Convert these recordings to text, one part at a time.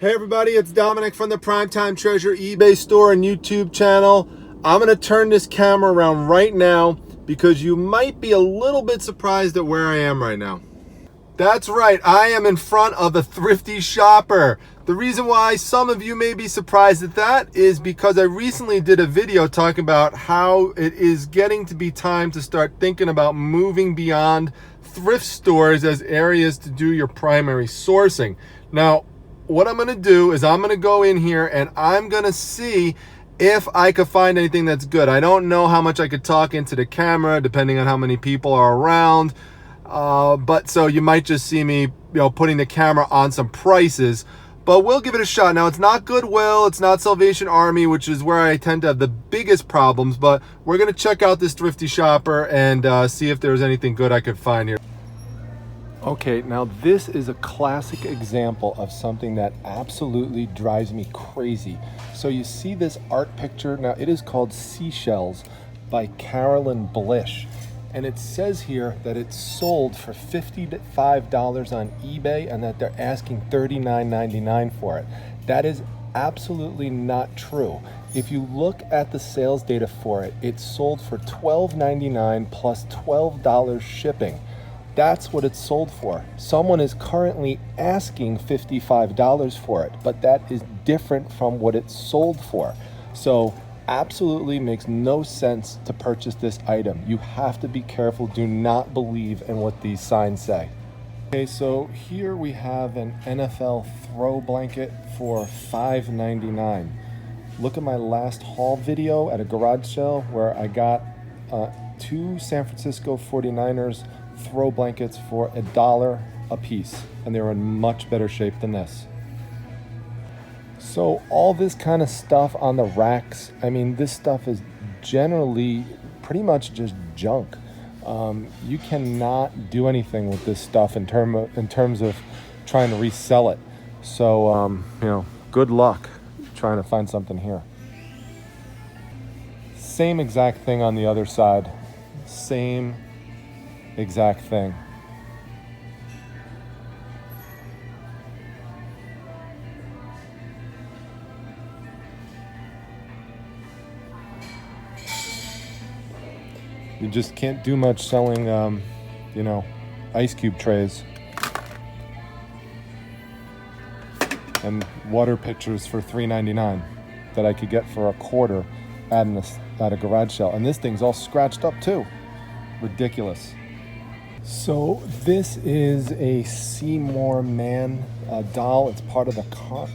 Hey everybody, it's Dominic from the Primetime Treasure eBay store and YouTube channel. I'm gonna turn this camera around right now because you might be a little bit surprised at where I am right now. That's right, I am in front of a thrifty shopper. The reason why some of you may be surprised at that is because I recently did a video talking about how it is getting to be time to start thinking about moving beyond thrift stores as areas to do your primary sourcing. Now, what I'm gonna do is I'm gonna go in here and I'm gonna see if I could find anything that's good. I don't know how much I could talk into the camera depending on how many people are around. But so you might just see me, putting the camera on some prices, but we'll give it a shot. Now, it's not Goodwill, it's not Salvation Army, which is where I tend to have the biggest problems, but we're gonna check out this thrifty shopper and see if there's anything good I could find here. Okay, now this is a classic example of something that absolutely drives me crazy. So you see this art picture, now it is called Seashells by Carolyn Blish. And it says here that it's sold for $55 on eBay and that they're asking $39.99 for it. That is absolutely not true. If you look at the sales data for it, it's sold for $12.99 plus $12 shipping. That's what it's sold for. Someone is currently asking $55 for it, but that is different from what it's sold for. So absolutely makes no sense to purchase this item. You have to be careful. Do not believe in what these signs say. Okay, so here we have an NFL throw blanket for $5.99. Look at my last haul video at a garage sale where I got two San Francisco 49ers throw blankets for $1 a piece, and they were in much better shape than this. So all this kind of stuff on the racks, I mean, this stuff is generally pretty much just junk. You cannot do anything with this stuff in terms of trying to resell it. So good luck trying to find something here. Same exact thing on the other side. Same exact thing. You just can't do much selling, ice cube trays and water pitchers for $3.99 that I could get for $1.25 at a garage sale. And this thing's all scratched up too. Ridiculous. So this is a Seymour Man doll. It's part of the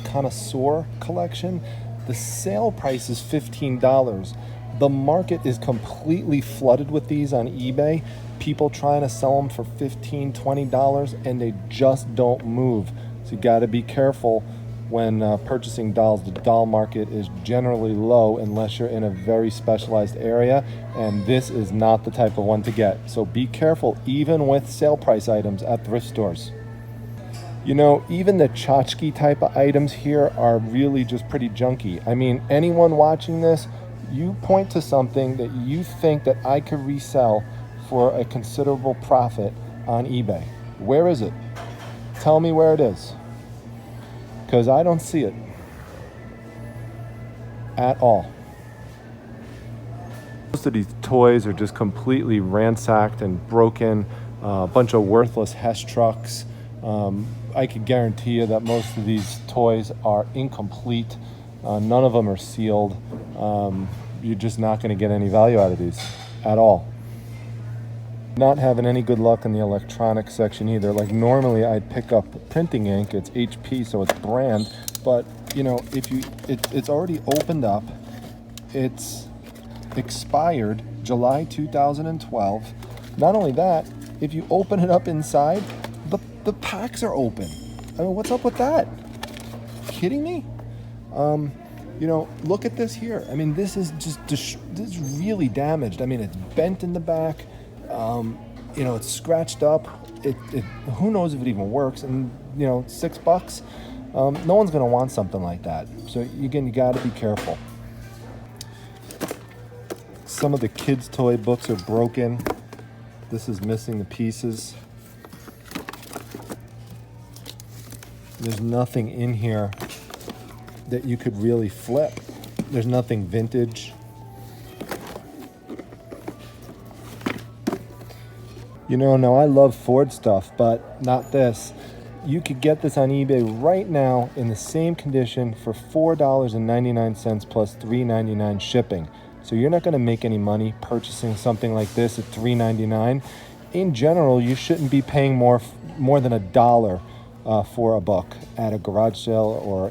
Connoisseur collection. The sale price is $15. The market is completely flooded with these on eBay. People trying to sell them for $15, $20, and they just don't move. So you got to be careful when purchasing dolls. The doll market is generally low unless you're in a very specialized area, and this is not the type of one to get. So be careful even with sale price items at thrift stores. Even the tchotchke type of items here are really just pretty junky. I mean, anyone watching this, you point to something that you think that I could resell for a considerable profit on eBay. Where is it? Tell me where it is, because I don't see it at all. Most of these toys are just completely ransacked and broken, a bunch of worthless Hess trucks. I could guarantee you that most of these toys are incomplete. None of them are sealed. You're just not going to get any value out of these at all. Not having any good luck in the electronics section either. Like normally I'd pick up printing ink. It's HP, so it's brand. But it's already opened up. It's expired July 2012. Not only that, if you open it up inside, the packs are open. I mean, what's up with that? Kidding me? Look at this here. I mean, this is this is really damaged. I mean, it's bent in the back. It's scratched up. Who knows if it even works? And $6. No one's gonna want something like that. So again, you got to be careful. Some of the kids' toy books are broken. This is missing the pieces. There's nothing in here that you could really flip. There's nothing vintage. You know, now I love Ford stuff, but not this. You could get this on eBay right now in the same condition for $4.99 plus $3.99 shipping. So you're not going to make any money purchasing something like this at $3.99. In general, you shouldn't be paying more than $1 for a book at a garage sale or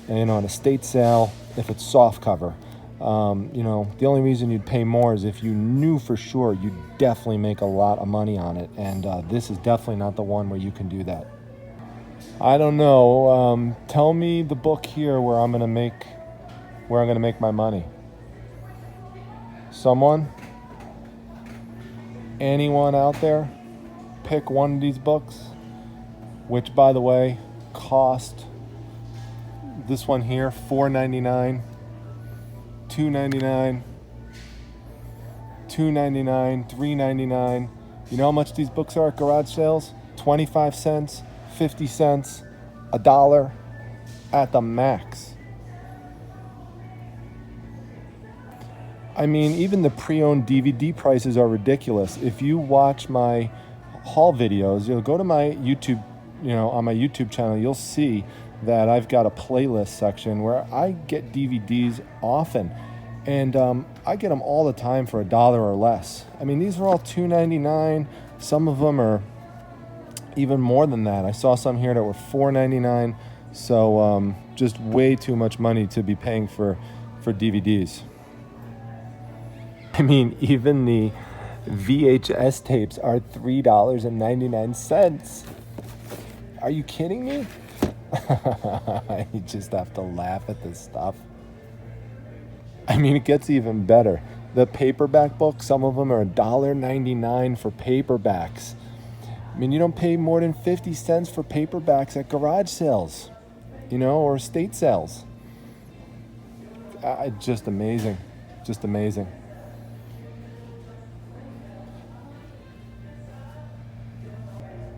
an estate sale if it's soft cover. You know, the only reason you'd pay more is if you knew for sure you'd definitely make a lot of money on it, and this is definitely not the one where you can do that. I don't know. Tell me the book here where I'm gonna make my money. Someone? Anyone out there? Pick one of these books, which, by the way, cost this one here $4.99, $2.99, $2.99, $3.99. You know how much these books are at garage sales? 25 cents, 50 cents, $1 at the max. I mean, even the pre-owned DVD prices are ridiculous. If you watch my haul videos, you'll go to my YouTube, on my YouTube channel, you'll see that I've got a playlist section where I get DVDs often, and I get them all the time for $1 or less. I mean, these are all $2.99. Some of them are even more than that. I saw some here that were $4.99. So just way too much money to be paying for DVDs. I mean, even the VHS tapes are $3.99. Are you kidding me? You just have to laugh at this stuff. I mean, it gets even better. The paperback books, some of them are $1.99 for paperbacks. I mean, you don't pay more than 50 cents for paperbacks at garage sales, or estate sales. Just amazing. Just amazing.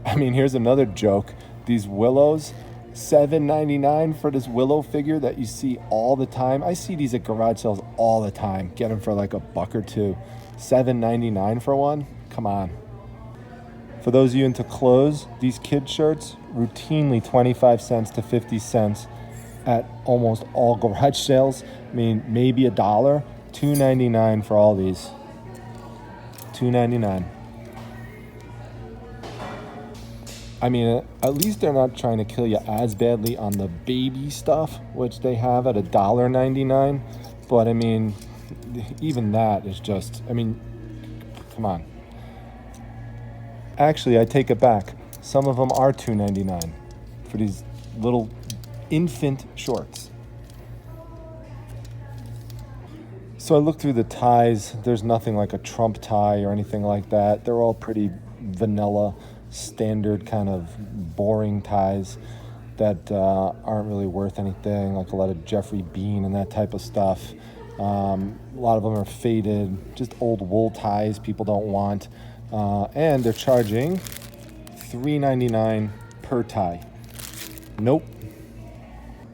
I mean, here's another joke. These willows, $7.99 for this willow figure that you see all the time. I see these at garage sales all the time. Get them for like $1 or $2. $7.99 for one? Come on. For those of you into clothes, these kid shirts, routinely 25 cents to 50 cents at almost all garage sales. I mean, maybe $1. $2.99 for all these. $2.99. I mean, at least they're not trying to kill you as badly on the baby stuff, which they have at $1.99. But I mean, even that is just, come on. Actually, I take it back. Some of them are $2.99 for these little infant shorts. So I looked through the ties. There's nothing like a Trump tie or anything like that. They're all pretty vanilla, standard kind of boring ties that aren't really worth anything, like a lot of Jeffrey Bean and that type of stuff. A lot of them are faded, just old wool ties people don't want. And they're charging $3.99 per tie. Nope.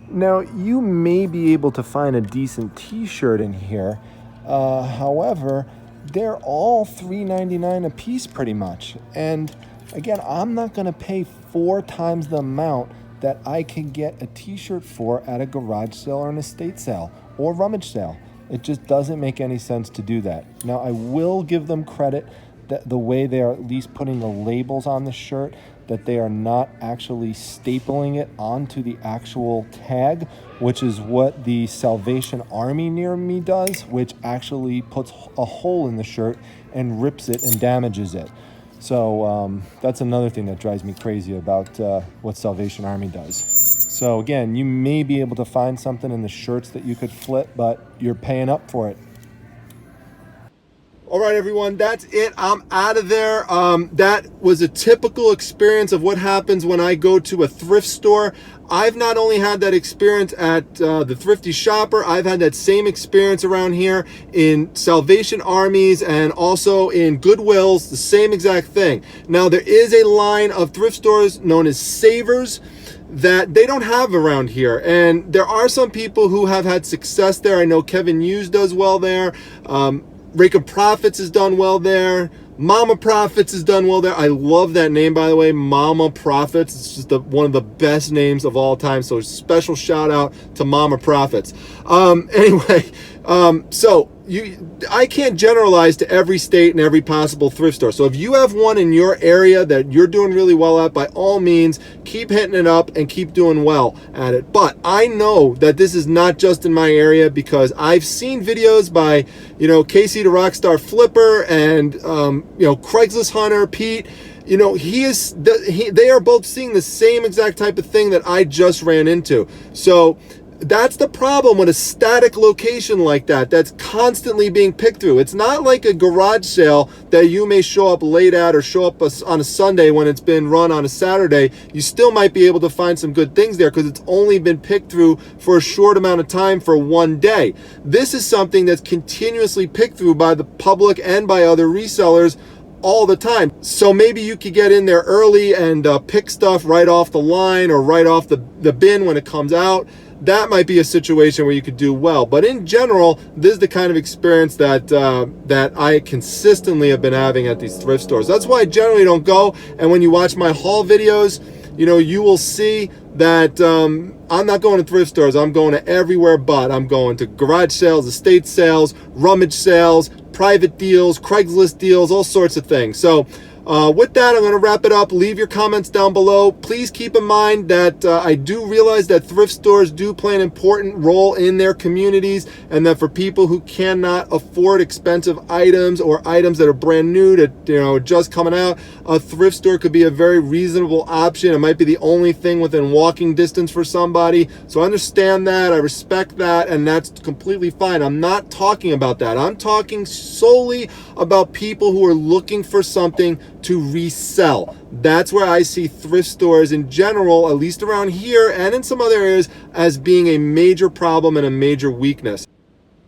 Now, you may be able to find a decent t-shirt in here. However, they're all $3.99 a piece pretty much. And again, I'm not going to pay 4 times the amount that I can get a t-shirt for at a garage sale or an estate sale or rummage sale. It just doesn't make any sense to do that. Now, I will give them credit that the way they are at least putting the labels on the shirt, that they are not actually stapling it onto the actual tag, which is what the Salvation Army near me does, which actually puts a hole in the shirt and rips it and damages it. So that's another thing that drives me crazy about what Salvation Army does. So again, you may be able to find something in the shirts that you could flip, but you're paying up for it. All right, everyone, that's it. I'm out of there. That was a typical experience of what happens when I go to a thrift store. I've not only had that experience at the Thrifty Shopper, I've had that same experience around here in Salvation Armies and also in Goodwills, the same exact thing. Now, there is a line of thrift stores known as Savers that they don't have around here. And there are some people who have had success there. I know Kevin Hughes does well there. Rake of Profits has done well there. Mama Profits has done well there. I love that name, by the way, Mama Profits. It's just one of the best names of all time. So special shout out to Mama Profits. Anyway, so I can't generalize to every state and every possible thrift store. So if you have one in your area that you're doing really well at, by all means, keep hitting it up and keep doing well at it. But I know that this is not just in my area, because I've seen videos by, Casey the Rockstar Flipper and, Craigslist Hunter, Pete. They are both seeing the same exact type of thing that I just ran into. So that's the problem with a static location like that that's constantly being picked through. It's not like a garage sale that you may show up late at or show up on a Sunday when it's been run on a Saturday. You still might be able to find some good things there because it's only been picked through for a short amount of time for one day. This is something that's continuously picked through by the public and by other resellers all the time. So maybe you could get in there early and pick stuff right off the line or right off the bin when it comes out. That might be a situation where you could do well. But in general, this is the kind of experience that I consistently have been having at these thrift stores. That's why I generally don't go. And when you watch my haul videos, you will see that I'm not going to thrift stores. I'm going to everywhere but. I'm going to garage sales, estate sales, rummage sales, private deals, Craigslist deals, all sorts of things. So with that, I'm going to wrap it up. Leave your comments down below. Please keep in mind that I do realize that thrift stores do play an important role in their communities, and that for people who cannot afford expensive items or items that are brand new to just coming out, a thrift store could be a very reasonable option. It might be the only thing within walking distance for somebody. So I understand that. I respect that, and that's completely fine. I'm not talking about that. I'm talking solely about people who are looking for something to resell. That's where I see thrift stores in general, at least around here and in some other areas, as being a major problem and a major weakness.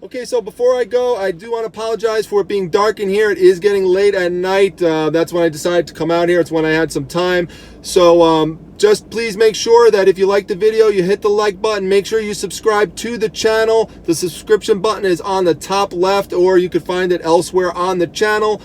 Okay, so before I go, I do want to apologize for it being dark in here. It is getting late at night. That's when I decided to come out here. It's when I had some time. So just please make sure that if you like the video, you hit the like button. Make sure you subscribe to the channel. The subscription button is on the top left, or you could find it elsewhere on the channel.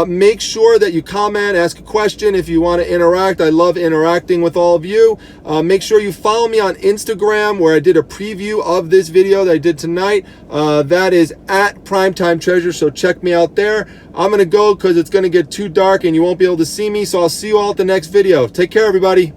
Make sure that you comment, ask a question if you want to interact. I love interacting with all of you. Make sure you follow me on Instagram, where I did a preview of this video that I did tonight. That is at Primetime Treasure, so check me out there. I'm going to go because it's going to get too dark and you won't be able to see me, so I'll see you all at the next video. Take care, everybody.